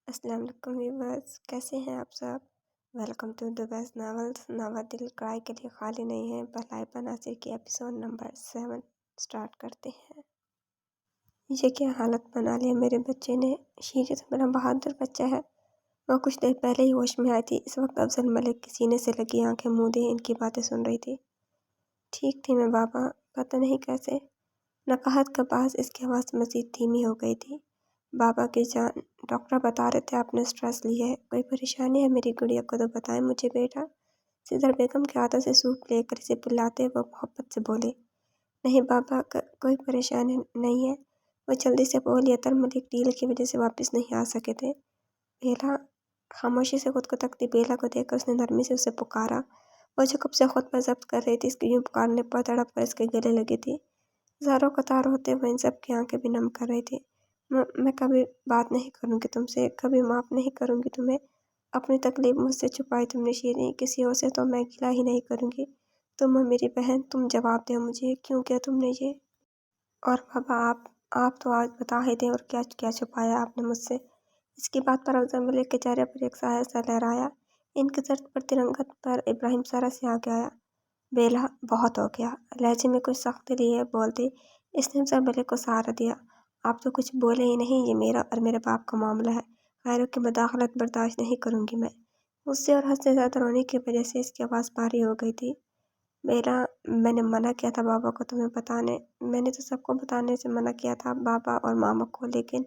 السلام علیکم ویورز، کیسے ہیں آپ سب؟ Welcome to the best novels. نوادل کرائے کے لیے خالی نہیں ہے، بلائبہ ناصر کی ایپیسوڈ نمبر 7 سٹارٹ کرتے ہیں۔ یہ کیا حالت بنا لیا میرے بچے نے۔ شیری تو بڑا بہادر بچہ ہے۔ وہ کچھ دیر پہلے ہی ہوش میں آئی تھی۔ اس وقت افضل ملک کی سینے سے لگی آنکھیں موندے ان کی باتیں سن رہی تھی۔ ٹھیک تھی میں بابا، پتہ نہیں کیسے۔ نقاہت کا باعث اس کی آواز مزید دھیمی ہو گئی تھی۔ بابا کی جان، ڈاکٹر بتا رہے تھے آپ نے سٹریس لی ہے، کوئی پریشانی ہے میری گڑیا کو تو بتائیں مجھے بیٹا۔ سدر بیگم کے ہاتھوں سے سوپ لے کر اسے پلاتے وہ محبت سے بولے۔ نہیں بابا، کوئی پریشانی نہیں ہے۔ وہ جلدی سے بولی۔ اتر ملک ڈیل کی وجہ سے واپس نہیں آ سکے تھے۔ بیلا، خاموشی سے خود کو تکتی بیلا کو دیکھ کر اس نے نرمی سے اسے پکارا۔ وہ جو کب سے خود پر ضبط کر رہی تھی، اس کے یوں پکارنے پر تڑپ کر اس کے گلے لگی تھی۔ زاروں قطار ہوتے ہوئے ان سب کی آنکھیں بھی نم کر رہی تھی۔ میں کبھی بات نہیں کروں گی تم سے، کبھی معاف نہیں کروں گی تمہیں۔ اپنی تکلیف مجھ سے چھپائی تم نے شیریں، کسی اور سے تو میں گلہ ہی نہیں کروں گی۔ تم ہو میری بہن، تم جواب دو مجھے، کیوں کیا تم نے یہ؟ اور بابا آپ تو آج بتا ہی دیں، اور کیا کیا چھپایا آپ نے مجھ سے؟ اس کی بات پر افضل ملک کے چہرے پر ایک سایہ سا لہرایا۔ ان کی زرد پر ترنگت پر ابراہیم ذرا سے آگے آیا۔ بیلا، بہت ہو گیا۔ لہجے میں کچھ سختی لیے بولتی اس نے افضل ملک کو سہارا دیا۔ آپ تو کچھ بولے ہی نہیں، یہ میرا اور میرے باپ کا معاملہ ہے، غیروں کی مداخلت برداشت نہیں کروں گی میں۔ غصے اور حد سے زیادہ رونے کی وجہ سے اس کی آواز بھاری ہو گئی تھی۔ بیلا، میں نے منع کیا تھا بابا کو تمہیں بتانے، میں نے تو سب کو بتانے سے منع کیا تھا، بابا اور ماما کو، لیکن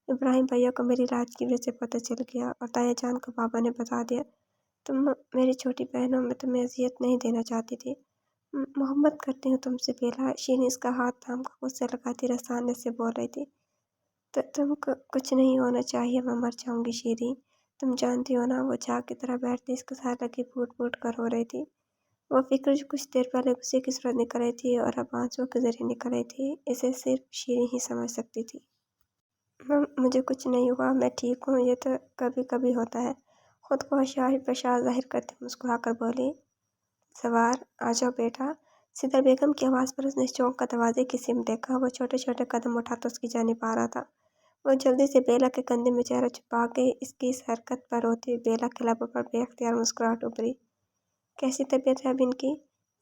ابراہیم بھیا کو میری لاج کی وجہ سے پتہ چل گیا اور تایا جان کو بابا نے بتا دیا۔ تم میری چھوٹی بہن ہو، میں تمہیں اذیت نہیں دینا چاہتی تھی، محبت کرتی ہوں تم سے بیلا۔ شیریں اس کا ہاتھ تھام کر خود سے لگاتی رسانے سے بول رہی تھی۔ تم کو کچھ نہیں ہونا چاہیے، میں مر جاؤں گی شیریں، تم جانتی ہو نا۔ وہ جھاگ کی طرح بیٹھتی اس کے ساتھ لگی پھوٹ پھوٹ کر رو رہی تھی۔ وہ فکر جو کچھ دیر پہلے غصے کی صورت نکل رہی تھی اور اب آنسوؤں کے ذریعے نکل رہی تھی، اسے صرف شیریں ہی سمجھ سکتی تھی۔ مجھے کچھ نہیں ہوا، میں ٹھیک ہوں، یہ تو کبھی کبھی ہوتا ہے، خود کو ہوشیاری بشار ظاہر کرتے مسکرا کر بولی۔ سوار، آ جاؤ بیٹا۔ سدر بیگم کی آواز پر اس نے چونک کر دروازے کی سمت دیکھا۔ وہ چھوٹے چھوٹے قدم اٹھاتا اس کی جانب آ رہا تھا۔ وہ جلدی سے بیلا کے کندھے میں چہرہ چھپا کے اس کی اس حرکت پر روتی ہوئی بیلا کے لبوں پر بے اختیار مسکراہٹ ابھری۔ کیسی طبیعت ہے اب ان کی؟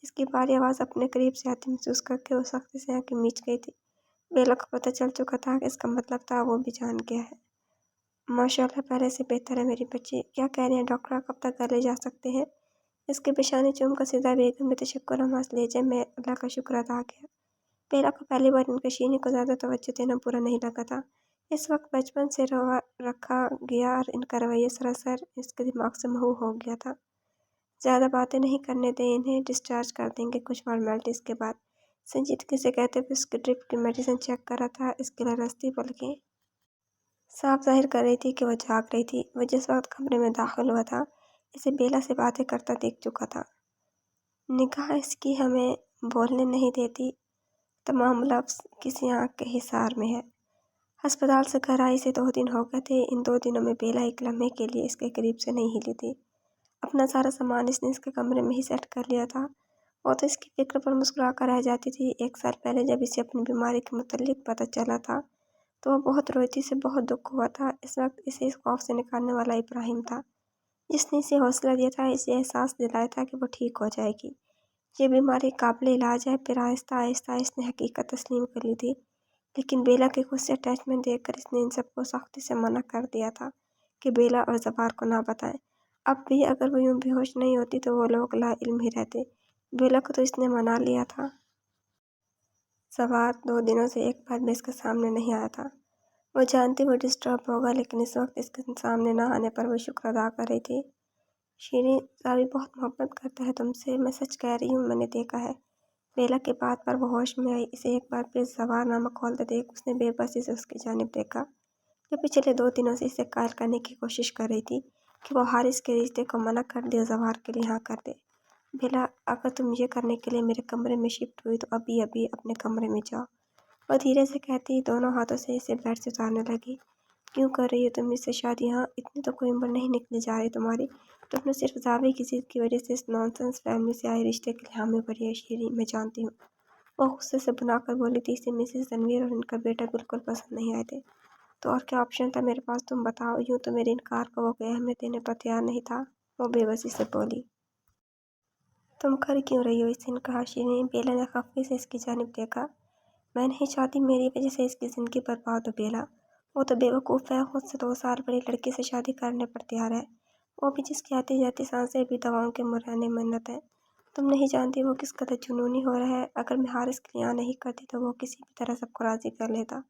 اس کی بھاری آواز اپنے قریب سے آتی محسوس کر کے وہ سختی سے آنکھیں میچ گئی تھی۔ بیلا کو پتہ چل چکا تھا کہ اس کا مطلب تھا، وہ بھی جان گیا ہے۔ ماشاءاللہ، پہلے سے بہتر ہے میری بچی۔ کیا کہہ رہے ہیں ڈاکٹر، کب تک گھر لے جا سکتے ہیں؟ اس کے پیشانی چوم کر سدر بیگم نے تشکر آمیز لہجے میں اللہ کا شکر ادا کیا۔ بیلا کو پہلی بار ان کے شیریں کو زیادہ توجہ دینا برا نہیں لگا تھا۔ اس وقت بچپن سے رکھا گیا اور ان کا رویہ سراسر اس کے دماغ سے محو ہو گیا تھا۔ زیادہ باتیں نہیں کرنے دیں انہیں، ڈسچارج کر دیں گے کچھ فارمیلٹیز کے بعد، سنجیدگی سے کہتے ہوئے اس کی ڈرپ کی میڈیسن چیک کر رہا تھا۔ اس کی لرزتی پلکیں صاف ظاہر کر رہی تھی کہ وہ جاگ رہی تھی۔ وہ جس وقت کمرے میں داخل ہوا تھا، اسے بیلا سے باتیں کرتا دیکھ چکا تھا۔ نگاہ اس کی ہمیں بولنے نہیں دیتی، تمام لفظ کسی آنکھ کے حصار میں ہے۔ ہسپتال سے گھر آئی سے 2 دن ہو گئے تھے۔ ان 2 دنوں میں بیلا ایک لمحے کے لیے اس کے قریب سے نہیں ہلی تھی۔ اپنا سارا سامان اس نے اس کے کمرے میں ہی سیٹ کر لیا تھا۔ وہ تو اس کی فکر پر مسکرا کر رہ جاتی تھی۔ 1 سال پہلے جب اسے اپنی بیماری کے متعلق پتہ چلا تھا تو وہ بہت روئی تھی، اسے بہت دکھ ہوا تھا۔ اس وقت اسے اس خوف سے نکالنے والا ابراہیم تھا، جس نے اسے حوصلہ دیا تھا، اسے احساس دلایا تھا کہ وہ ٹھیک ہو جائے گی، یہ بیماری قابل علاج ہے۔ پھر آہستہ آہستہ اس نے حقیقت تسلیم کر لی تھی، لیکن بیلا کے خود سے اٹیچمنٹ دیکھ کر اس نے ان سب کو سختی سے منع کر دیا تھا کہ بیلا اور زوار کو نہ بتائیں۔ اب بھی اگر وہ یوں بے ہوش نہیں ہوتی تو وہ لوگ لا علم ہی رہتے۔ بیلا کو تو اس نے منا لیا تھا۔ زوار 2 دنوں سے ایک بار بھی اس کے سامنے نہیں آیا تھا۔ وہ جانتی وہ ڈسٹرب ہوگا، لیکن اس وقت اس کے سامنے نہ آنے پر وہ شکر ادا کر رہی تھی۔ شیریں، زاوی بہت محبت کرتا ہے تم سے، میں سچ کہہ رہی ہوں، میں نے دیکھا ہے۔ بیلا کی بات پر وہ ہوش میں آئی۔ اسے ایک بار پھر زوار نامہ کھولتے دیکھ اس نے بے بسی سے اس کی جانب دیکھا، جو پچھلے 2 دنوں سے اسے قائل کرنے کی کوشش کر رہی تھی کہ وہ حارث کے رشتے کو منع کر دے اور زوار کے لیے ہاں کر دے۔ بیلا، اگر تم یہ کرنے کے لیے میرے کمرے میں شفٹ ہوئی تو ابھی ابھی اپنے کمرے میں جاؤ، وہ دھیرے سے کہتی دونوں ہاتھوں سے اسے بیڈ سے اتارنے لگی۔ کیوں کر رہی ہو تم اس سے شادی؟ ہاں، اتنی تو کوئی عمر نہیں نکلی جا رہی تمہاری، تم نے صرف زاوی کی ضد کی وجہ سے اس نانسنس فیملی سے آئے رشتے کے لیے حامی بھری ہے۔ شیریں، میں جانتی ہوں، وہ غصے سے بنا کر بولی تھی، اسے مسز تنویر اور ان کا بیٹا بالکل پسند نہیں آئے تھے، तो और क्या ऑप्शन था मेरे पास, तुम बताओ। यूँ तो मेरे इनकार को वो कोई अहमियत देने पर तैयार नहीं था। वो बेबसी से बोली। तुम कर क्यों रही हो इस दिन, कहा शीरीन। बेला ने खफी से इसकी जानिब देखा। मैं नहीं चाहती मेरी वजह से इसकी ज़िंदगी बर्बाद हो बेला। वो तो बेवकूफ़ है, खुद से 2 साल बड़ी लड़की से शादी करने पर तैयार है, वो भी जिसकी आती जाती सांसें भी दवाओं के मुरहने मन्नत है। तुम नहीं जानती वो किस कदर जुनूनी हो रहा है। अगर मैं हारिस के लिए नहीं करती तो वो किसी भी तरह सबको राज़ी कर लेता।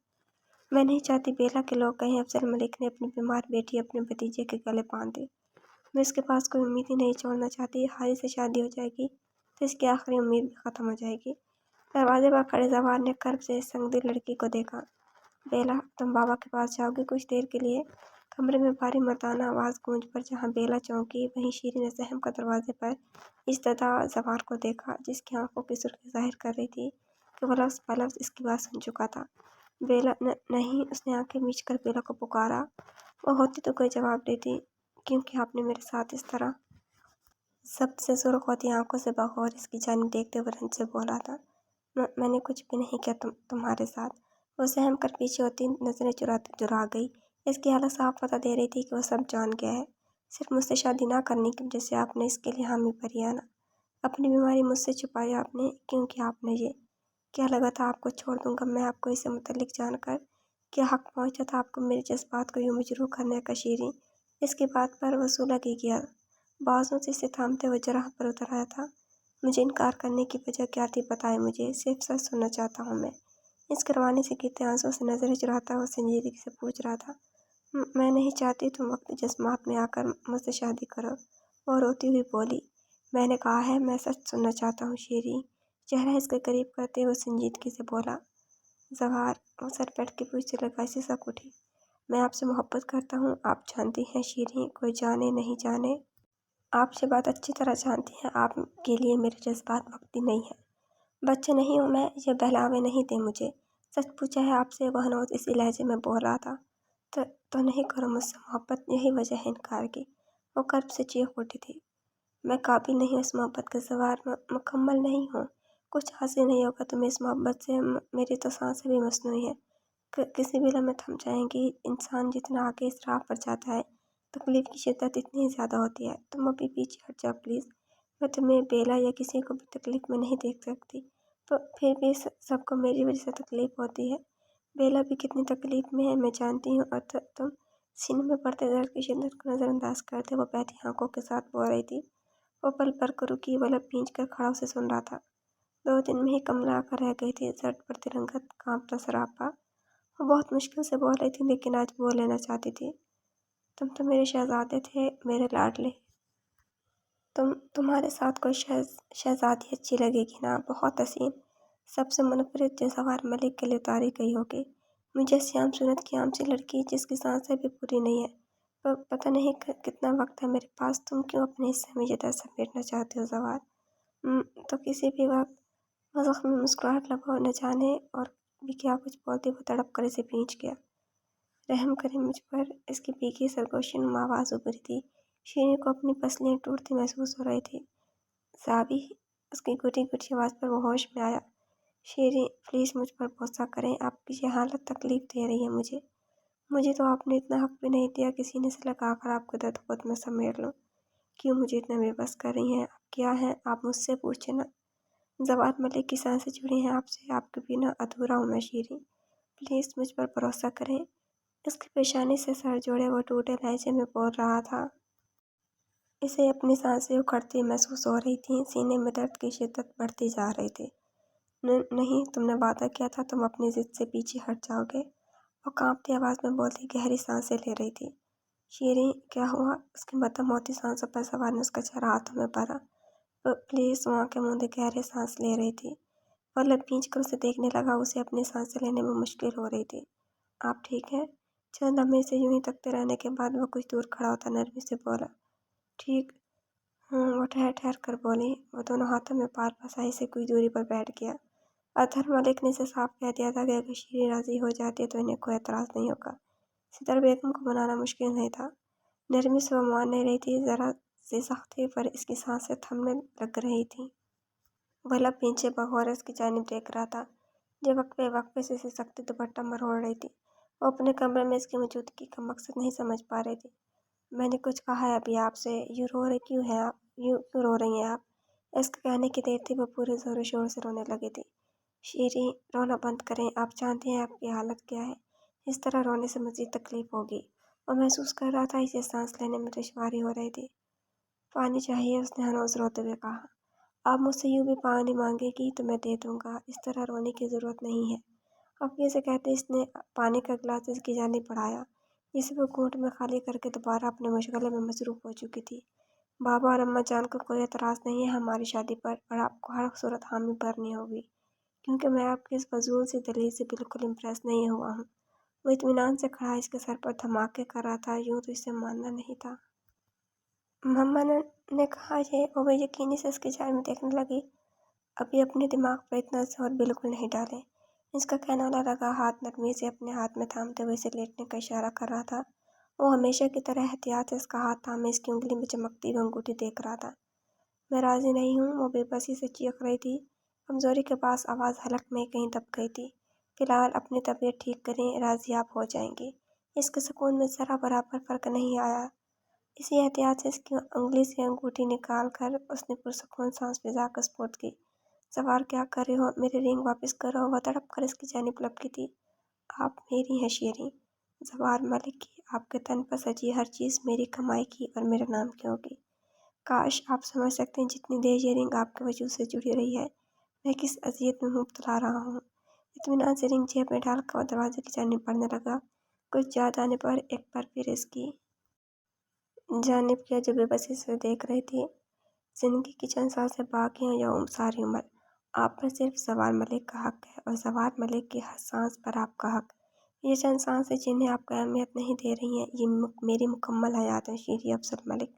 मैं नहीं चाहती बेला के लोग कहें अफजल मलिक ने अपनी बीमार बेटी अपने भतीजे के गले बांध दी। मैं इसके पास कोई उम्मीद ही नहीं छोड़ना चाहती। हारिस से शादी हो जाएगी तो इसकी आखिरी उम्मीद भी ख़त्म हो जाएगी। दरवाजे पर खड़े जवान ने कर्ब से संगदिल लड़की को देखा। बेला, तुम बाबा के पास जाओगी कुछ देर के लिए। कमरे में भारी मर्दाना आवाज़ गूंज पर जहाँ बेला चौंकी, वहीं शीरीन ने सहम कर दरवाजे पर इज़्ज़तदा जवार को देखा, जिसकी आंखों की सुर्खी जाहिर कर रही थी कि वह लफ्ज़ बलफ्ज़ इसकी बात सुन चुका था। बेला, नहीं, उसने आंखें मीच कर बेला को पुकारा। वो होती तो कोई जवाब देती, क्योंकि आपने मेरे साथ इस तरह। शब्द से सुर्ख होती आंखों से बगौर इसकी जानिब देखते हुए रंज से बोला था। मैंने कुछ भी नहीं किया तुम्हारे साथ। वो सहम कर पीछे होती नजरें चुरा गई। इसकी हालत साफ पता दे रही थी कि वो सब जान गया है। सिर्फ मुझसे शादी ना करने की वजह से आपने इसके लिए हामी भरी है ना। अपनी बीमारी मुझसे छुपाई आपने, क्योंकि आपने ये क्या लगा था आपको छोड़ दूंगा मैं। आपको इससे मुतल्लिक जानकर क्या हक पहुंचा था आपको मेरे जज्बात को यूं मजरूह करने का शीरीन। इसकी बात पर वसूला ही गया। बाजों से इसे थामते हुए जराह पर उतर आया था। मुझे इनकार करने की वजह क्या थी, बताएं मुझे, सिर्फ सच सुनना चाहता हूँ मैं। इस करवाने से गिरते आंसू से नजरें चुराता हुआ संजीदगी से पूछ रहा था। मैं नहीं चाहती तुम वक्त जज्बात में आकर मुझसे शादी करो। वो रोती हुई बोली। मैंने कहा है मैं सच सुनना चाहता हूँ शीरी। चेहरा इसके करीब करते हुए संजीदगी से बोला। जवार, वो सर पैट के पूछते लगा इसे सब उठी। मैं आपसे मोहब्बत करता हूँ, आप जानती हैं शीरी, कोई जाने नहीं जाने। आप ये बात अच्छी तरह जानती हैं। आपके लिए मेरे जज्बात वक्ती नहीं है। बच्चे नहीं हूँ मैं, ये बहलावे नहीं थे मुझे। सच पूछा है आपसे, वह नोज इसी लहजे में बोल रहा था। तो नहीं करो मुझसे मोहब्बत, यही वजह है इनकार की। वो कर्ब से चीख उठी थी। मैं काबिल नहीं हूँ इस मोहब्बत का, सवार मुकम्मल नहीं हूँ। कुछ हासिल नहीं होगा तुम्हें इस मोहब्बत से। मेरी तो सांसें भी मसनूई है, किसी भी लम्हे थम जाएंगी। इंसान जितना आगे इस राह पर जाता है, तकलीफ की शिद्दत इतनी ही ज़्यादा होती है। तुम अभी पीछे हट जाओ प्लीज़। मैं तुम्हें, बेला या किसी को भी तकलीफ में नहीं देख सकती। तो फिर भी सबको मेरी वजह से तकलीफ होती है। बेला भी कितनी तकलीफ में है मैं जानती हूँ। और तुम, सीने में पड़ते दर्द की शिद्दत को नज़रअंदाज करते वो बहती आंखों के साथ बोल रही थी। वो पल पर को रुकी, वो लब भींच कर खड़ा उसे सुन रहा था। 2 दिन में ही कमला आकर रह गई थी, सर पर तिरंगा कांपता सरापा। वो बहुत मुश्किल से बोल रही थी, लेकिन आज बोल लेना चाहती थी। तुम तो मेरे शहजादे थे, मेरे लाडले। तुम्हारे साथ कोई शहजादी अच्छी लगेगी ना, बहुत हसीन। सबसे मुनफरिद जज़ावार मलिक के लिए उतारी गई होगी। मुझे श्याम सूरत की आम सी लड़की जिसकी सांसें भी पूरी नहीं है। पर पता नहीं कितना वक्त है मेरे पास। तुम क्यों अपने हिस्से में ये दर्द समेटना चाहते हो जवार? तो किसी भी वक्त। वो ज़ख्मी मुस्कुराहट लगा, न जाने और भी क्या कुछ बोलते वो तड़प कर इसे भींच गया। रहम करें मुझ पर, इसकी भीगी सरगोशी नुमा आवाज़ उभरी थी। शीरीन को अपनी पसलियाँ टूटती महसूस हो रही थी। साबी, उसकी घुटी घुटी आवाज़ पर वो होश में आया। शीरीन, प्लीज़ मुझ पर भरोसा करें, आपकी ये हालत तकलीफ़ दे रही है मुझे। मुझे तो आपने इतना हक भी नहीं दिया कि सीने से लगाकर आपको दर्द खुद में समेट लूँ। क्यों मुझे इतना बेबस कर रही हैं? आप क्या हैं? आप मुझसे पूछे ना। जवाद मलिक की सांसें जुड़ी हैं आपसे, आपके बिना अधूरा हूँ मैं शीरीन। प्लीज़ मुझ पर भरोसा करें। इसकी पेशानी से सर जोड़े वो टूटे लहजे में बोल रहा था। इसे अपनी सांसें उखड़ती महसूस हो रही थीं, सीने में दर्द की शिद्दत बढ़ती जा रही थी। नहीं, तुमने वादा किया था तुम अपनी जिद से पीछे हट जाओगे। वो कांपती आवाज़ में बोलती गहरी सांसें ले रही थी। शीरीन, क्या हुआ? उसकी मद्धम होती सांसों पर सवार ने उसका चेहरा हाथों में भरा। प्लीज़, वो आंखें मूंदे गहरे सांस ले रही थी। वह लब खींच कर उसे देखने लगा। उसे अपनी सांसें लेने में मुश्किल हो रही थी। आप ठीक हैं? चंद लम्हे से यूं ही तकते रहने के बाद वह कुछ दूर खड़ा होता नरमी से बोला। ठीक हूँ। वो ठहर ठहर कर बोली। वो दोनों हाथों में पार फसाई से कुछ दूरी पर बैठ गया। अतहर मलिक ने इसे साफ कह दिया था कि अगर शीरीन राजी हो जाती तो इन्हें कोई एतराज़ नहीं होगा। सितर बेगम को मनाना मुश्किल नहीं था। नरमी से वो मान नहीं रही थी, ज़रा सी सख्ती पर इसकी सांसें थमने लग रही थीं। वह लब पीछे बगौर इसकी जानिब देख रहा था, जो वक्फे वक्फे से इसे सख्ती दुपट्टा मरोड़ रही थी। वो अपने कमरे में इसकी मौजूदगी का मकसद नहीं समझ पा रही थी। मैंने कुछ कहा है अभी आपसे? यूँ रो रहे क्यों हैं आप? यूँ क्यों रो रही हैं आप? इसके कहने की देर थी वो पूरे ज़ोरों शोर से रोने लगी थी। शीरी, रोना बंद करें, आप जानती हैं आपकी हालत क्या है। इस तरह रोने से मज़ीद तकलीफ़ होगी। वो महसूस कर रहा था इसे सांस लेने में दुश्वारी हो रही थी। पानी चाहिए, उसने हनोज रोते हुए कहा। आप मुझसे यूँ भी पानी मांगेगी तो मैं दे दूँगा, इस तरह रोने की ज़रूरत नहीं है। अफ्वी से कहते इसने पानी का गिलास इसकी जानिब बढ़ाया, जिसे वो घूंट में खाली करके दोबारा अपने मशगले में मसरूफ़ हो चुकी थी। बाबा और अम्मा जान को कोई एतराज़ नहीं है हमारी शादी पर आपको हर सूरत हामी भरनी होगी, क्योंकि मैं आपकी इस फजूल सी दलील से बिल्कुल इम्प्रेस नहीं हुआ हूँ। वो इत्मीनान से खड़ा इसके सर पर धमाके कर रहा था, यूँ तो इसे मानना नहीं था। मम्मा ने कहा ये, और वह यकीनी से इसकी जानिब देखने लगी। अभी अपने दिमाग पर इतना जोर बिल्कुल नहीं डालें। इसका कहने वाला लगा हाथ नरमी से अपने हाथ में थामते हुए इसे लेटने का इशारा कर रहा था। वो हमेशा की तरह एहतियात से इसका हाथ थामे इसकी उंगली में चमकती हुई अंगूठी देख रहा था। मैं राज़ी नहीं हूँ, वो बेबसी से चीख रही थी। कमज़ोरी के पास आवाज़ हलक में कहीं दब गई थी। फ़िलहाल अपनी तबीयत ठीक करें, राज़ी आप हो जाएंगी। इसके सुकून में ज़रा बराबर फ़र्क नहीं आया। इसी एहतियात से इसकी उंगली से अंगूठी निकाल कर उसने पुरसुकून सांस फिजा कर स्पुर्द की। सवार क्या कर रहे हो? मेरी रिंग वापस करो। वह तड़प कर इसकी जानिब लपकी थी। आप मेरी हैं शेरी, जवार मलिक की। आपके तन पर सजी हर चीज़ मेरी कमाई की और मेरे नाम की होगी। काश आप समझ सकते हैं जितनी देर ये रिंग आपके वजूद से जुड़ी रही है, मैं किस अज़ियत में मुब्तला रहा हूँ। इत्मीनान से रिंग जेब में डालकर वह दरवाजे की जानिब बढ़ने लगा। कुछ याद आने पर एक बार फिर इसकी जानिब किया जो बेबसी से देख रही थी। ज़िंदगी की चंद साल से बाकी हैं या सारी उम्र, आप पर सिर्फ जवार मलिक का हक है और जवार मलिक की हर सांस पर आपका हक। ये चंद सांसें जिन्हें आप अहमियत नहीं दे रही हैं, ये मेरी मुकम्मल हयात है शीरी अफजल मलिक।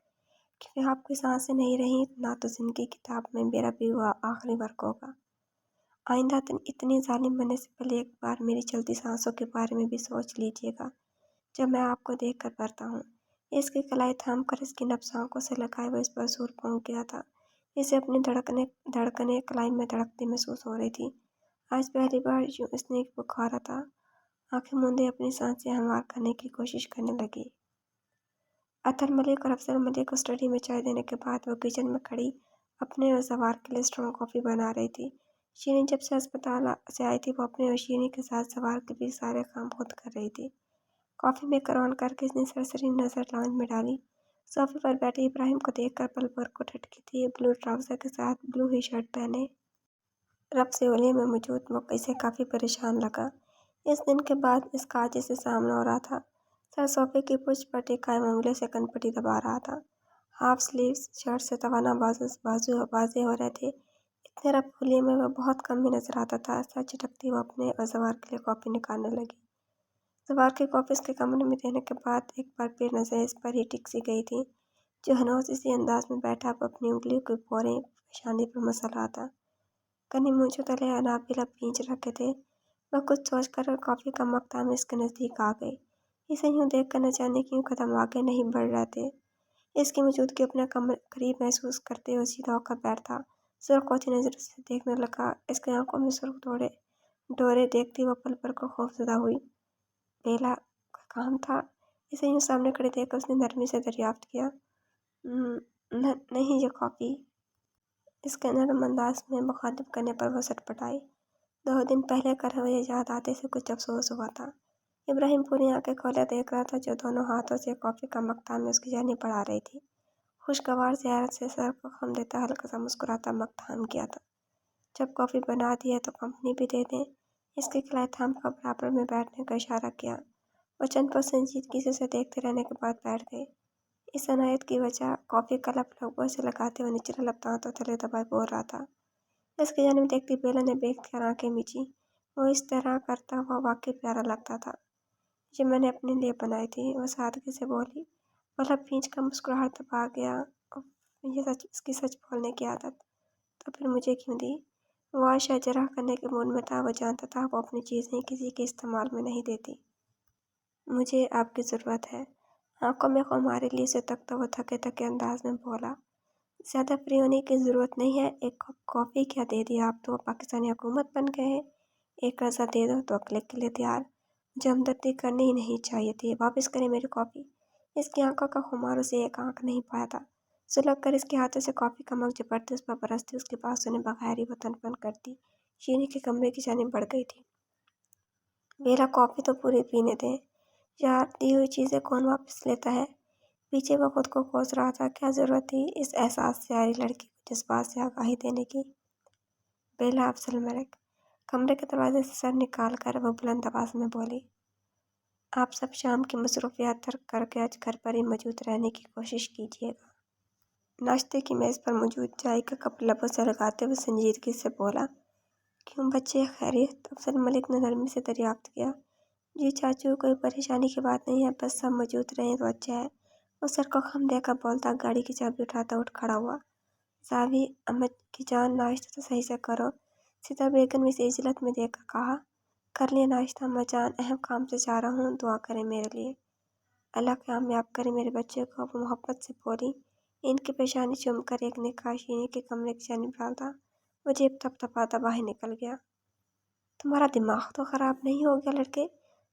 क्योंकि आपकी सांसें नहीं रहीं ना तो ज़िंदगी की किताब में मेरा भी हुआ आखिरी वर्क होगा। आइंदा इतनी जालिम बनने से पहले एक बार मेरी चलती सांसों के बारे में भी सोच लीजिएगा, जब मैं आपको देख कर मरता हूँ। इसकी कलाई थाम कर इसकी नब्ज़ आंखों से लगाए हुए इस पर सुर पहुँच गया था। इसे अपनी धड़कने कलाई में धड़कती महसूस हो रही थी। आज पहली बार यूँ इसने एक बुखारा था। आंखें मूंदे अपनी सांसें हमवार करने की कोशिश करने लगी। अतर मलिक और अफजल मलिक को स्टडी में चाय देने के बाद वो किचन में खड़ी अपने और सवार के लिए स्ट्रॉन्ग कॉफ़ी बना रही थी। शीरीन जब से अस्पताल से आई थी वो अपने और शीरीन के साथ सवार के भी सारे काम खुद कर रही थी। कॉफ़ी मेकर ऑन करके इसने सरसरी नज़र लाउंज में डाली। सोफे पर बैठे इब्राहिम को देखकर पल भर को ठटकी थी। ब्लू ट्राउज़र के साथ ब्लू ही शर्ट पहने रब से ओलिए में मौजूद मौके से काफ़ी परेशान लगा। इस दिन के बाद इसका आज से सामना हो रहा था। सर सोफे की पुष्ट पर टिकाए उंगली से कनपटी दबा रहा था। हाफ स्लीव्स शर्ट से तवाना बाजू बाजू वाजे हो रहे थे। इतने रब होलिए में वह बहुत कम ही नजर आता था। सर झटकती वो अपने और जवार के लिए कॉफ़ी निकालने लगी। जवार की कॉफ़ी उसके कमरे में देने के बाद एक बार फिर नजर इस पर ही टिक सी गई थी, जो हनोज इसी अंदाज में बैठा अब अपनी उंगलियों के पोरे पेशानी पर मसल रहा था। कनी मूंछों तले अनाबिला भींच रखे थे। वह कुछ सोचकर और कॉफ़ी का मग थामे इसके नज़दीक आ गई। इसे यूँ देखकर न जाने क्यों कदम आगे नहीं बढ़ रहे थे। इसकी मौजूदगी अपने करीब महसूस करते हुए सीधा होकर बैठा सुर्ख होती नज़रों से देखने लगा। इसकी आंखों में सुर्ख डोरे देखती वह पल भर को खौफज़दा हुई। बेला का काम था। इसे यूँ सामने खड़े देखकर उसने नरमी से दरियाफ्त किया। नहीं, ये कॉफ़ी। इसके नरम अंदाज में मुखातिब करने पर वो सटपटाई। 2 दिन पहले करे हुए याद आते से कुछ अफसोस हुआ था। इब्राहिम पूरी आंखें खोले देख रहा था, जो दोनों हाथों से कॉफ़ी का मग थामे उसकी जानिब बढ़ा रही थी। खुशगवार से हैरत से सर को खम देता हल्का सा मुस्कुराता मग थाम गया था। जब कॉफ़ी बना दी है तो कंपनी भी दे दें। इसके कलाई थाम कर बराबर में बैठने का इशारा किया। वो चंद पल संजीदगी से उसे देखते रहने के बाद बैठ गए। इस अनायत की वजह कॉफ़ी का लप लबों से लगाते हुए निचले लप दांतों तले दबाए बोल रहा था। इसकी जानिब देखती बेला ने बेख कर आंखें मींची। वो इस तरह करता हुआ वाकई प्यारा लगता था। ये मैंने अपने लिए बनाई थी, वो सादगी से बोली। वो लब खींच कर मुस्कुराहट दबा गया। उफ, ये सच इसकी सच बोलने की आदत। तो फिर मुझे क्यों दी? वो आज शायद जरा करने के मूड में था। वो जानता था वो अपनी चीज़ें किसी के इस्तेमाल में नहीं देती। मुझे आपकी ज़रूरत है। आंखों में खुमारी लिए से तकता वो थके थके अंदाज में बोला। ज़्यादा फ्री होने की ज़रूरत नहीं है। एक कप कॉफ़ी क्या दे दी आप तो पाकिस्तानी हुकूमत बन गए हैं। एक कर्जा दे दो तो अगले के लिए तैयार। जो हमदर्दी करनी ही नहीं चाहिए थी। वापस करें मेरी कॉफ़ी। इसकी आंखों का खुमार उसे एक आंख नहीं पाया था। सुलग कर इसके हाथों से कॉफ़ी का मग झपटती उस पर बरसती उसके पास उन्हें बगैर ही वतन बंद करती शीनी के कमरे की जानिब बढ़ गई थी। मेरा कॉफ़ी तो पूरी पीने दे यार, दी हुई चीज़ें कौन वापस लेता है। पीछे वो खुद को कोस रहा था। क्या ज़रूरत थी इस एहसास से आ रही लड़की को जज्बात से आगाही देने की। बेला अफसल मलिक कमरे के दरवाजे से सर निकाल कर वो बुलंद आवाज़ में बोली, आप सब शाम की मसरूफियात तर्क करके आज घर पर ही मौजूद रहने की कोशिश कीजिएगा। नाश्ते की मेज़ पर मौजूद चाय का कप लबों से लगाते हुए संजीदगी से बोला, क्यों बच्चे खैरियत। अफसल मलिक ने नरमी से दरियाफ्त किया, जी चाचू, कोई परेशानी की बात नहीं है, बस सब मौजूद रहें तो अच्छा है। वो सर को खम देकर बोलता गाड़ी की चाबी उठाता उठ खड़ा हुआ। सावी अम्मा की जान, नाश्ता तो सही से करो। सीता बेगम इसे इजलत में देखकर कहा, कर लिया नाश्ता अम्मा जान, अहम काम से जा रहा हूँ, दुआ करें मेरे लिए। अल्लाह कामयाब करे मेरे बच्चे को, वो मोहब्बत से बोली। इनकी पेशानी चूमकर एक निगाह शीनी के कमरे की जानिब डालता वो जेब थपथपाता बाहर निकल गया। तुम्हारा दिमाग तो ख़राब नहीं हो गया लड़के।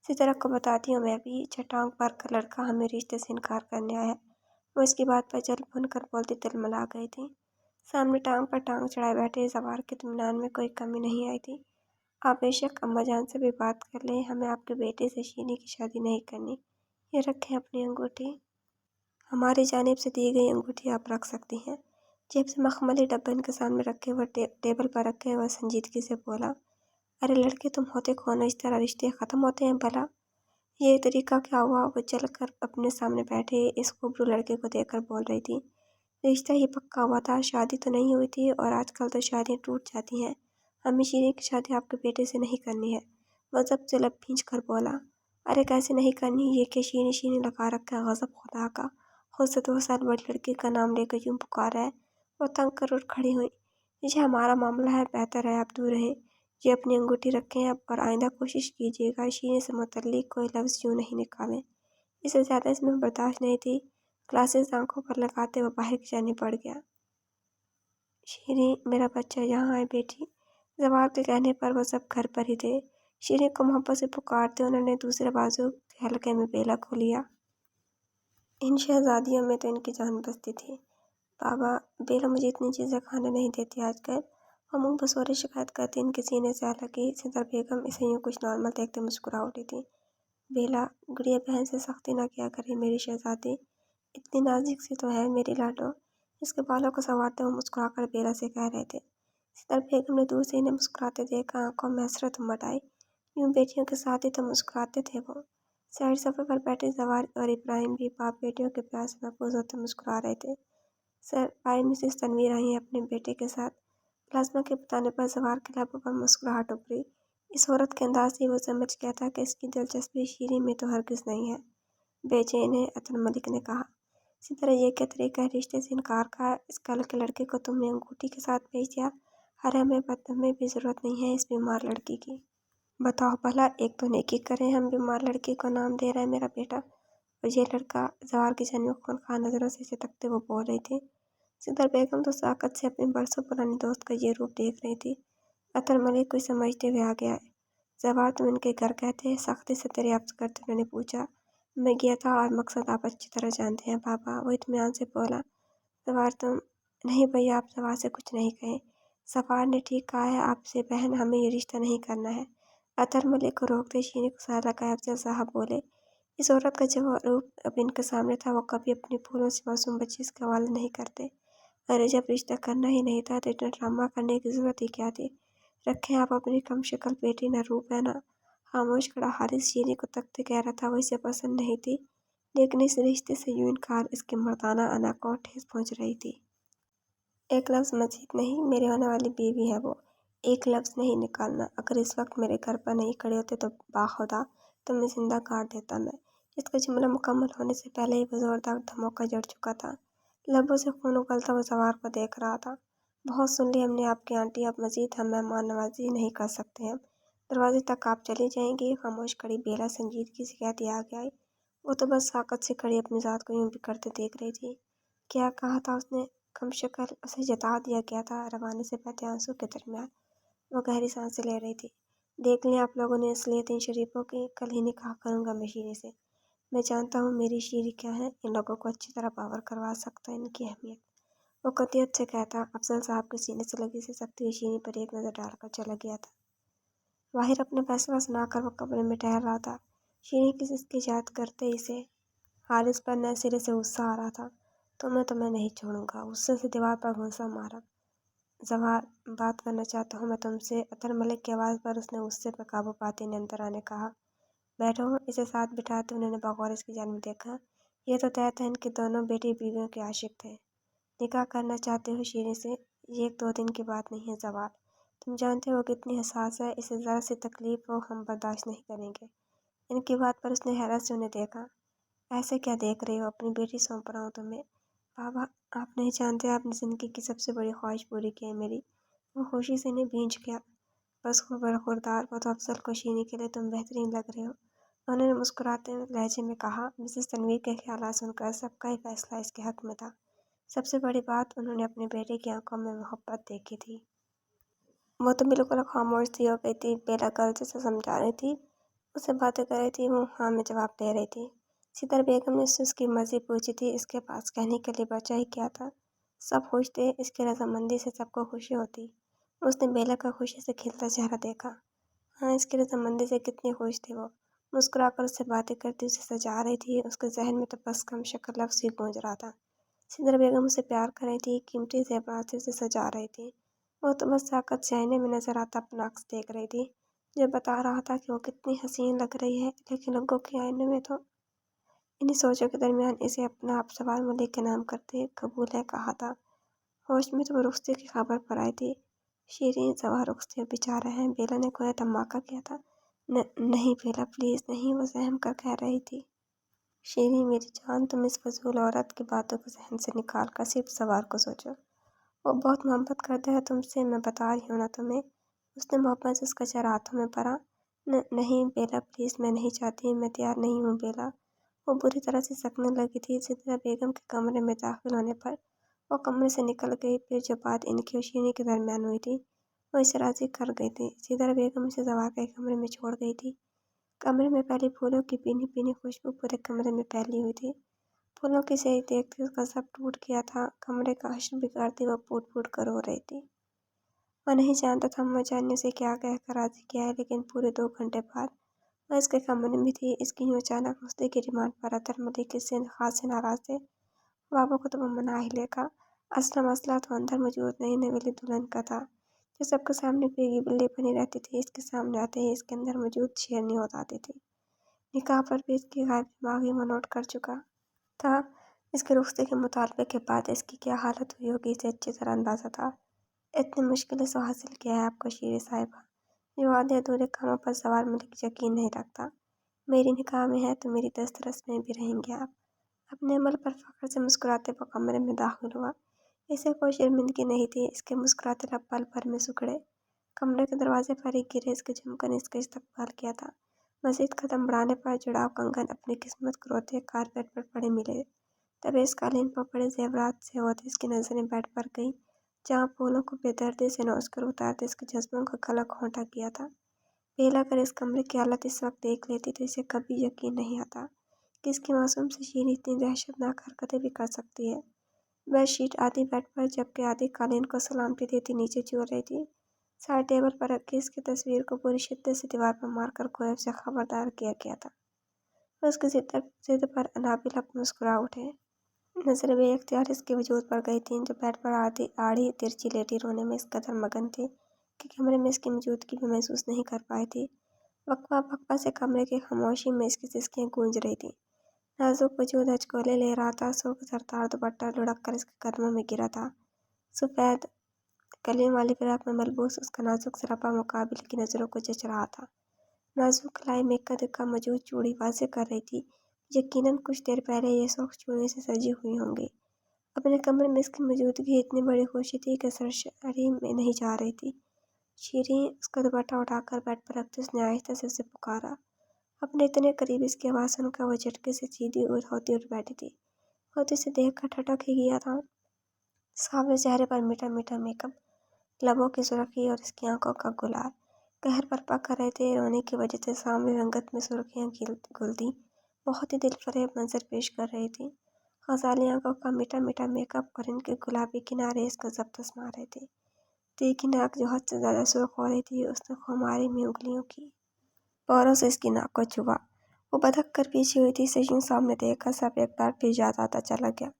सितारा को बताती हूँ मैं भी, चटांग पर का लड़का हमें रिश्ते से इनकार करने आया है। वो इसकी बात पर जल भुनकर बोलती तिलमिला गई थी। सामने टांग पर टांग चढ़ाए बैठे सवार के इत्मीनान में कोई कमी नहीं आई थी। आप बेशक अम्मा जान से भी बात कर लें, हमें आपके बेटे से शीनी की शादी नहीं करनी। ये रखें अपनी अंगूठी। हमारी जानिब से दी गई अंगूठी आप रख सकती हैं। जेब से मखमली डब्बा इनके सामने रखे हुए टेबल पर रखे हुए संजीदगी से बोला, अरे लड़के, तुम होते कौन हो, इस तरह रिश्ते ख़त्म होते हैं भला। ये तरीका क्या हुआ। वो चल कर अपने सामने बैठे इस खूबरू लड़के को देखकर बोल रही थी, रिश्ता ही पक्का हुआ था, शादी तो नहीं हुई थी, और आजकल तो शादियाँ टूट जाती हैं। हमें शीनी की शादी आपके बेटे से नहीं करनी है। वह जब से लब खींच कर बोला, अरे कैसे नहीं करनी, ये क्या शीनी शीनी लगा रखा है, गज़ब खुदा का। खुद से 2 साल बड़ी लड़की का नाम लेकर यूँ पुकारा है। वो तंग कर उठ खड़ी हुई, ये हमारा मामला है, बेहतर है आप दूर रहें। ये अपनी अंगूठी रखें अब, और आइंदा कोशिश कीजिएगा शीनी से मुतल्लिक कोई लफ्ज़ यूँ नहीं निकालें। इससे ज़्यादा इसमें बर्दाश्त नहीं थी। ग्लासेस आंखों पर लगाते वह बाहर की जाने पड़ गया। शीनी, मेरा बच्चा यहाँ है बेटी। जवाब के कहने पर वो सब घर पर ही थे। शीनी को मोहब्बत से पुकारते उन्होंने दूसरे बाजू के हल्के में बेला को लिया। इन शहजादियों में तो इनकी जान बसती थी। बाबा, बेला मुझे इतनी चीज़ें खाने नहीं देती आजकल। हम मुँह बसोरे शिकायत करती इनके सीने से। हालांकि सिंदर बेगम इसे यूँ कुछ नॉर्मल देखते मुस्कुरा उठी थी। बेला, गुड़िया बहन से सख्ती ना किया करे मेरी शहजादी, इतनी नाजुक सी तो है मेरी लाडो। इसके बालों को संवारते हुए मुस्कुराकर बेला से कह रहे थे। सितार बेगम ने दूर से इन्हें मुस्कुराते देखा, आंखों में हसरत उमड़ आई। यूं बेटियों के साथ ही तो मुस्कुराते थे वो। साइड सोफे पर बैठे जवार और इब्राहिम भी बाप बेटियों के प्यार से महफूज होते मुस्कुरा रहे थे। सर, आई मिसेस तनवीर आई हैं अपने बेटे के साथ। प्लाज्मा के बताने पर जवार के लबों पर मुस्कुराहट उभरी। इस औरत के अंदाज से वो समझ गया था कि इसकी दिलचस्पी शीरी में तो हरगिज़ नहीं है। बेचैन है, अतन मलिक ने कहा। इसी तरह ये क्या तरीका है रिश्ते से इनकार का। इस कल के लड़के को तुमने अंगूठी के साथ भेज दिया। अरे हमें भी ज़रूरत नहीं है इस बीमार लड़की की। बताओ भला, एक तो नेकी करें, हम बीमार लड़की को नाम दे रहा है मेरा बेटा। और ये लड़का जवार की जानिब खूनखार नज़रों से इसे तकते वो बोल रही थी। सिदर बेगम तो साकत से अपनी बरसों पुरानी दोस्त का ये रूप देख रही थी। अतर मलिक कोई समझते हुए आ गया है। जवार, तुम इनके घर गए थे? सख्ती से दरियाफ्त करते उन्होंने पूछा। मैं गया था, और मकसद आप अच्छी तरह जानते हैं पापा, वो इत्मीनान से बोला। सवार, तुम नहीं भैया, आप सवार से कुछ नहीं कहें। सवार ने ठीक कहा है आपसे बहन, हमें ये रिश्ता नहीं करना है। अतर मलिक को रोकते शीनी को सहारा लगाया अफजल साहब बोले, इस औरत का जो रूप अब इनके सामने था वो कभी अपनी फूलों से मासूम बच्ची इसके हवाले नहीं करते। अरे जब रिश्ता करना ही नहीं था तो इतना ड्रामा करने की ज़रूरत ही क्या थी। रखें आप अपनी कम शक्ल बेटी, न रूप है ना। खामोश खड़ा हारिस शीनी को तकते कह रहा था वो इसे पसंद नहीं थी, लेकिन इस रिश्ते से यूं इनकार इसके मर्दाना अना को ठेस पहुँच रही थी। एक लफ्ज़ मजीद नहीं, मेरी होने वाली बीवी है वो। एक लफ्ज़ नहीं निकालना। अगर इस वक्त मेरे घर पर नहीं खड़े होते तो बाखुदा तुम्हें जिंदा काट देता मैं। इसका जुमला मुकम्मल होने से पहले ही वो जोरदार धमाका जड़ चुका था। लबों से खून उगलता हुआ सवार को देख रहा था। बहुत सुन ली हमने आपकी आंटी, अब मजीद हम मेहमान नवाजी नहीं कर सकते हैं। दरवाजे तक आप चली जाएंगी। खामोश खड़ी बेला संजीदगी से कहती आगे आई। वो तो बस साकत से खड़ी अपनी ज़ात को यूं बिखरते देख रही थी। क्या कहा था उसने? कम शक्ल उसे जता दिया गया था। रवाने से बहते आंसू के दरमियान वो गहरी सांसें ले रही थी। देख लिया आप लोगों ने असलियत इन शरीफों की। कल ही निकाह करूँगा मैं शीरी से। मैं जानता हूँ मेरी शीरी क्या है। इन लोगों को अच्छी तरह पावर करवा सकता है इनकी अहमियत। वो कतियत से कहता। अफजल साहब के सीने से लगी सी सख्ती हुई शीरी पर एक नज़र डालकर चला गया था। वाहिर अपने फैसला सुनाकर वो कमरे में ठहर रहा था। शीरी की याद करते इसे हारिस पर नए सिरे से गुस्सा आ रहा था। तो मैं नहीं छोड़ूंगा। गुस्से से दीवार पर घूंसा मारा। जवार बात करना चाहता हूँ मैं तुमसे। अतर मलिक की आवाज़ पर उसने गुस्से पर काबू पाते ने अंदर आने कहा। बैठो। इसे साथ बिठाते उन्होंने बगौर इसकी जानिब देखा। ये तो तय था इनके दोनों बेटी बीवियों के आशिक थे। निकाह करना चाहते हो शीरी से? ये एक दो दिन की बात नहीं है जवार। तुम जानते हो कितनी हसास है। इसे ज़रा सी तकलीफ हो हम बर्दाश्त नहीं करेंगे। इनकी बात पर उसने हैरत से उन्हें देखा। ऐसे क्या देख रही हो? अपनी बेटी सौंप रहा हूँ तुम्हें। बाबा आप नहीं जानते आपने ज़िंदगी की सबसे बड़ी ख्वाहिश पूरी की है मेरी। वो खुशी से इन्हें भींच गया। बस खुबरखुरदार वो तो अफजल को शीनी के लिए तुम बेहतरीन लग रहे हो। उन्होंने मुस्कुराते लहजे में कहा। मिसेस तनवीर के ख्यालात सुनकर सबका ही फैसला इसके हक में था। सबसे बड़ी बात उन्होंने अपने बेटे की आंखों में मोहब्बत देखी थी। वो तो बिल्कुल खामोश सी हो गई थी। बेला गलती से समझा रही थी, उससे बातें कर रही थी, वो हाँ में जवाब दे रही थी। सितार बेगम ने उससे उसकी मर्जी पूछी थी। इसके पास कहने के लिए बचा ही क्या था। सब खुश थे। इसकी रजामंदी से सबको खुशी होती। उसने बेला का खुशी से खिलता चेहरा देखा। हाँ, इसकी रजामंदी से कितनी खुश थी वो। मुस्कुराकर उससे बातें करती उसे सजा रही थी। उसके जहन में तो बस कम शक्ल लफ्ज़ ही गूंज रहा था। सिंदर बेगम उसे प्यार कर रही थी। कीमती ज़ेवरात से उसे सजा रही थी। वो तो बस ताकत से आईने में नजर आता अपना अक्स देख रही थी, जो बता रहा था कि वो कितनी हसीन लग रही है। लेकिन लोगों के आईने में तो इन्हीं सोचों के दरमियान इसे अपना आप सवाल मलिक के नाम करते कबूल है कहा था। होश में तो वो रुखसती की खबर पर आई थी। शीरीन सवा रुखसती बेचारा है। बेला ने कोई धमाका किया था। नहीं बेला प्लीज़ नहीं, वो सहम कर कह रही थी। शीरीन मेरी जान, तुम इस फजूल औरत की बातों को जहन से निकाल कर सिर्फ सवार को सोचो। वो बहुत मोहब्बत करता है तुमसे, मैं बता रही हूँ ना तुम्हें। उसने मोहब्बत से उसका चेहरा हाथों में भरा। नहीं बेला प्लीज़, मैं नहीं चाहती, मैं तैयार नहीं हूँ बेला। वो बुरी तरह से सकने लगी थी। सिद्रा बेगम के कमरे में दाखिल होने पर वो कमरे से निकल गई। फिर जो बात इनकी और शीनी के दरमियान हुई थी वो इसे राज़ी कर गई थी। सिद्रा बेगम इसे दबा के कमरे में छोड़ गई थी। कमरे में फैली फूलों की पीनी पीनी खुशबू पूरे कमरे में फैली हुई थी। फूलों की सही देखते उसका सब टूट गया था। कमरे का हश्र बिगाड़ती वो फूट फूट कर रो रही थी। वह नहीं जानता था अम्माजान ने उसे क्या कहकर राज़ी किया है, लेकिन पूरे 2 घंटे बाद वह इसके कमरे में थी। इसकी यूँ अचानक रुस्ते की डिमांड पर अतर मलिक इससे खासे नाराज़ थे। बाबा को तो वो मना ही लेगा। असला मसला तो अंदर मौजूद नई नवेली दुल्हन का था, जो सबके सामने पीगी बिल्ली बनी रहती थी। इसके सामने आते ही इसके अंदर मौजूद शेरनी हो जाती थी। निकाह पर भी इसकी गैर दिमागी वो नोट कर चुका था। इसके रुख्ते के मुतालबे के बाद इसकी क्या हालत हुई होगी इसे अच्छी तरह अंदाज़ा था। इतनी मुश्किल से हासिल किया है आपको शीरी साहिबा। जो आधे अधूरे कामों पर सवार मलिक यकीन नहीं रखता। मेरी निकाह में है तो मेरी दस्तरस में भी रहेंगे आप। अपने अमल पर फख्र से मुस्कुराते वो कमरे में दाखिल हुआ। इसे कोई शर्मिंदगी नहीं थी। इसके मुस्कुराते लब पल भर में सुखड़े। कमरे के दरवाजे पर एक गिरे इसके झुमकर ने इसका इस्तकबाल किया था। मज़ीद कदम बढ़ाने पर जुड़ाव कंगन अपनी किस्मत को रोते कारपेट पर पड़े मिले। तब इस कालीन पर पड़े जेवरात से होते इसकी नज़रें बेड पर गईं, जहाँ फूलों को बेदर्दी से नोच कर उतारते इसके जज्बों का गला घोंटा किया था। बेला कर इस कमरे की हालत इस वक्त देख लेती तो इसे कभी यकीन नहीं आता कि इसकी मासूम सी शीरी इतनी दहशतनाक हरकतें भी कर सकती है। बेडशीट आधी बेड पर जबकि आधी कालीन को सलामती देती नीचे चूर रही थी। साइड टेबल पर रखी इसकी तस्वीर को पूरी शिद्दत से दीवार पर मारकर गोयब से खबरदार किया गया था। उसकी जिद पर अनाबिल अब मुस्कुरा उठे। नज़रें बेइख्तियार इसके वजूद पर गई थीं, जो बेड पर आधी आड़ी तिरछी लेटी रोने में इस कदर मगन थी कि कमरे में इसकी मौजूदगी भी महसूस नहीं कर पाई थी। वक्फा वक्फा से कमरे की खामोशी में इसकी सिसकियाँ गूंज रही थीं। नाजुक वजूद हचकोले ले रहा था। सूख सरतार दुपट्टा लुढ़क कर इसके कदमों में गिरा था। सफ़ेद कलीन वाली फिराक में मलबूस उसका नाजुक सरापा मुकाबिल की नज़रों को जच रहा था। नाजुक कलाई में इक्का दुक्का मौजूद चूड़ी वाज़ेह कर रही थी। यकीनन कुछ देर पहले ये सूख चूड़ी से सजी हुई होंगी। अपने कमरे में इसकी मौजूदगी इतनी बड़ी खुशी थी कि सरसरी में नहीं जा रही थी। शीरीं उसका दुपट्टा उठाकर बेड पर रखते उसने आहिस्ता से उसे पुकारा। अपने इतने करीब इसकी आवाज़ सुनकर वह झटके से सीधी होती उठ बैठी थी। वो तो इसे देख कर ठटक ही गया था। सावले चेहरे पर मीठा मीठा मेकअप, लबों की सुर्खी और इसकी आंखों का गुलाल। कहर बर्पा कर रहे थे। रोने की वजह से सामने रंगत में सुर्खियां घुलती बहुत ही दिलफरेब मंजर पेश कर रही थी। खजाली आंखों का मीठा मीठा मेकअप और इनके गुलाबी किनारे इसको जबरदस्त मार रहे थे। तीखी नाक जो हद से ज्यादा सुर्ख हो रही थी, उसने खुमारी में उंगलियों की पैरों से इसकी नाक को छुआ। वो बधक कर पीछे हुई थी। सचिन सामने देखकर सब एक बार फिर याद आता चला गया।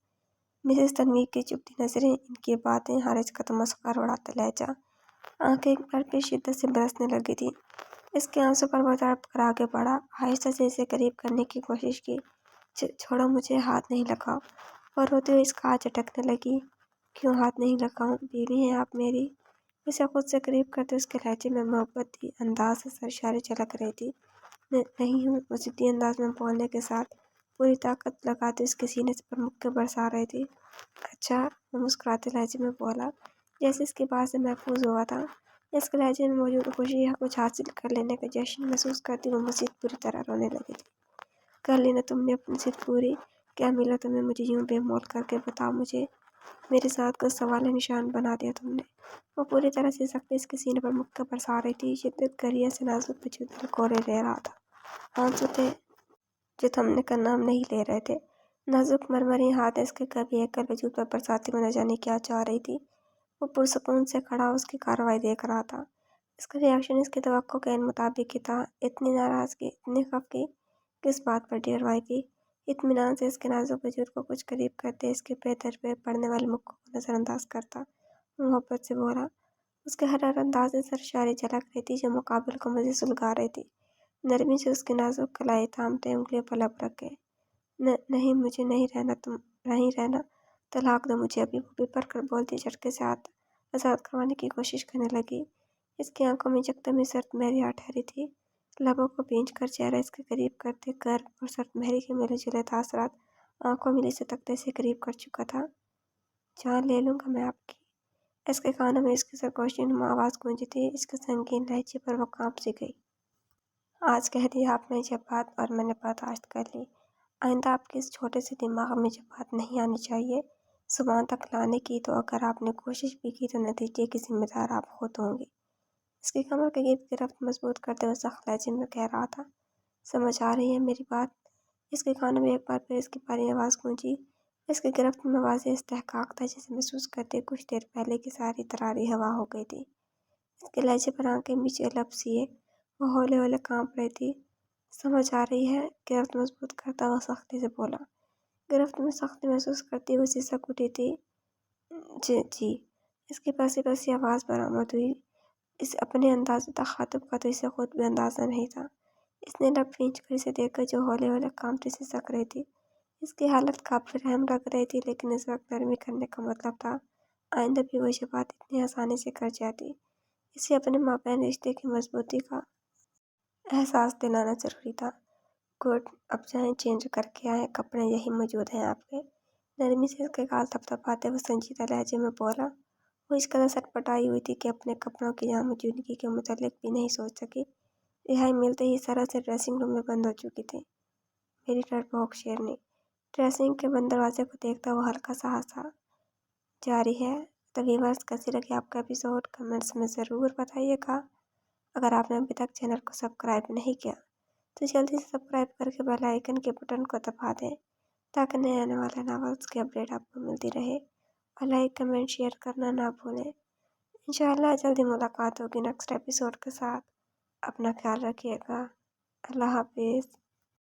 मिसेस तन्वीर की चुपती नजरें, इनकी बातें, हर एक कदम मुस्कुरा उड़ाता लहजा, आंखें एक बार फिर शिद्दत से बरसने लगी थी। इसके आंसू पर वो तड़प कर आगे बढ़ा, आहिस्ता से इसे करीब करने की कोशिश की। छोड़ो मुझे, हाथ नहीं लगाओ। और रोते हुए इसका हाथ झटकने लगी। क्यों हाथ नहीं लगाऊं? बीवी हैं आप मेरी। इसे खुद से करीब करते उसके लहजे में मोहब्बती अंदाज से सरशारी झलक रही थी। नहीं हूँ, वो जिद्दी अंदाज में बोलने के साथ पूरी ताकत लगाते उसके सीने पर मुक्के बरसा रही थी। अच्छा, वो मुस्कुराते लहजे में बोला, जैसे इसकी बात से महफूज हुआ था। इसके लहजे में मौजूद खुशी या कुछ हासिल कर लेने का जश्न महसूस करती वो मजीद पूरी तरह रोने लगी थी। कर ली ना तुमने अपनी जिद पूरी? क्या मिला तुम्हें मुझे यूं बेमौल करके? बताओ मुझे। मेरे साथ का सवाल निशान बना दिया तुमने। वो पूरी तरह से सख्ती इसके सीने पर मुक्का बरसा रही थी। शिद्दत गरिया से नाजुक वजूद दिल कोरे ले रहा था। आंसू थे जो थमने का नाम नहीं ले रहे थे। नाजुक मरमरी हाथ इसके कभी एकल वजूद पर बरसाती में न जाने क्या चाह रही थी। वो पुरसकून से खड़ा उसकी कार्रवाई देख रहा था। इसका रिएक्शन इसकी तवक्को के मुताबिक ही था। इतनी नाराजगी, इतनी खफगी किस बात पर डरवाएगी? इत्मीनान से इसके नाजुक वजूद को कुछ करीब करते इसके बेहतर पे पड़ने वाले मुक्कों को नजरअंदाज करता मोहब्बत से बोला। उसके हर हर अंदाज से सरशारी झलक रही थी जो मुकाबले को मज़ीद सुलगा रही थी। नरमी से उसके नाजुक कलाई थामते उंगलियों पर लब रख गए। नहीं, मुझे नहीं रहना, तुम नहीं रहना, तलाक दो मुझे अभी। वो बिपर कर बोलती झटके से हाथ आज़ाद करवाने की कोशिश करने लगी। इसकी आंखों में यकदम ही सर्द मेहरी आ ठहरी थी। लबों को भींच कर चेहरा इसके करीब करते गर्व और सर्द मेहरी के मिले जुले तासरात आंखों में से तकते से करीब कर चुका था। जान ले लूंगा मैं आपकी। इसके कानों में इसकी सरगोशी नुमा आवाज़ गूंजी थी। इसके संगीन लहजे पर वो कांप सी गई। आज कह दिया आपने जब बात, और मैंने बर्दाश्त कर ली। आइंदा आपके इस छोटे से दिमाग में जब बात नहीं आनी चाहिए जुबान तक लाने की, तो अगर आपने कोशिश भी की तो नतीजे की जिम्मेदार आप खुद होंगे। इसकी कमर के गिर्द गिरफ्त मजबूत करते हुए सख्त लहजे में कह रहा था। समझ आ रही है मेरी बात? इसके कानों में एक बार फिर इसकी भारी आवाज़ गूंजी। इसकी गिरफ्त में वाज़ेह इस्तेहकाक था, जिसे महसूस करते कुछ देर पहले की सारी तरारी हवा हो गई थी। इसके लहजे पर आंखें नीचे लपसिए वो हौले हौले कांप रही थी। समझ आ रही है? गिरफ्त मजबूत करता हुआ सख्ती से बोला। गिरफ्त में सख्ती महसूस करती हुई सिसक उठी थी। जी जी। इसकी पसी पसी आवाज़ बरामद हुई। इस अपने अंदाज़ तखातुब का तो इसे खुद भी अंदाज़ा नहीं था। इसने लब खींच कर इसे देखकर जो हौले हौले कांपती सिसक रही थी। इसकी हालत काफी रहम लग रही थी, लेकिन इस वक्त नरमी करने का मतलब था आइंदा भी वो ये बात इतनी आसानी से कर जाती। इसे अपने मापैन रिश्ते की मजबूती का एहसास दिलाना जरूरी था। गुड, अब जाएं, चेंज करके आए, कपड़े यही मौजूद हैं आपके। नरमी से इसके गाल थपथपाते वो संजीदा लहजे में बोला। वो इस कदर सटपटाई हुई थी कि अपने कपड़ों की यहाँ मौजूदगी के मुतालिक भी नहीं सोच सकी। रिहाई मिलते ही सरह से ड्रेसिंग रूम में बंद हो चुकी थी। मेरी डरपोक शेरनी। ड्रेसिंग के बंद दरवाजे को देखता वो हल्का सा हंसा। जारी है। तो व्यूअर्स, कैसी लगी आपका एपिसोड कमेंट्स में ज़रूर बताइएगा। अगर आपने अभी तक चैनल को सब्सक्राइब नहीं किया तो जल्दी से सब्सक्राइब करके बेल आइकन के बटन को दबा दें, ताकि नए आने वाले नॉवेल्स की अपडेट आपको मिलती रहे। और लाइक कमेंट शेयर करना ना भूलें। इंशाल्लाह जल्दी मुलाकात होगी नेक्स्ट एपिसोड के साथ। अपना ख्याल रखिएगा। अल्लाह हाफिज़।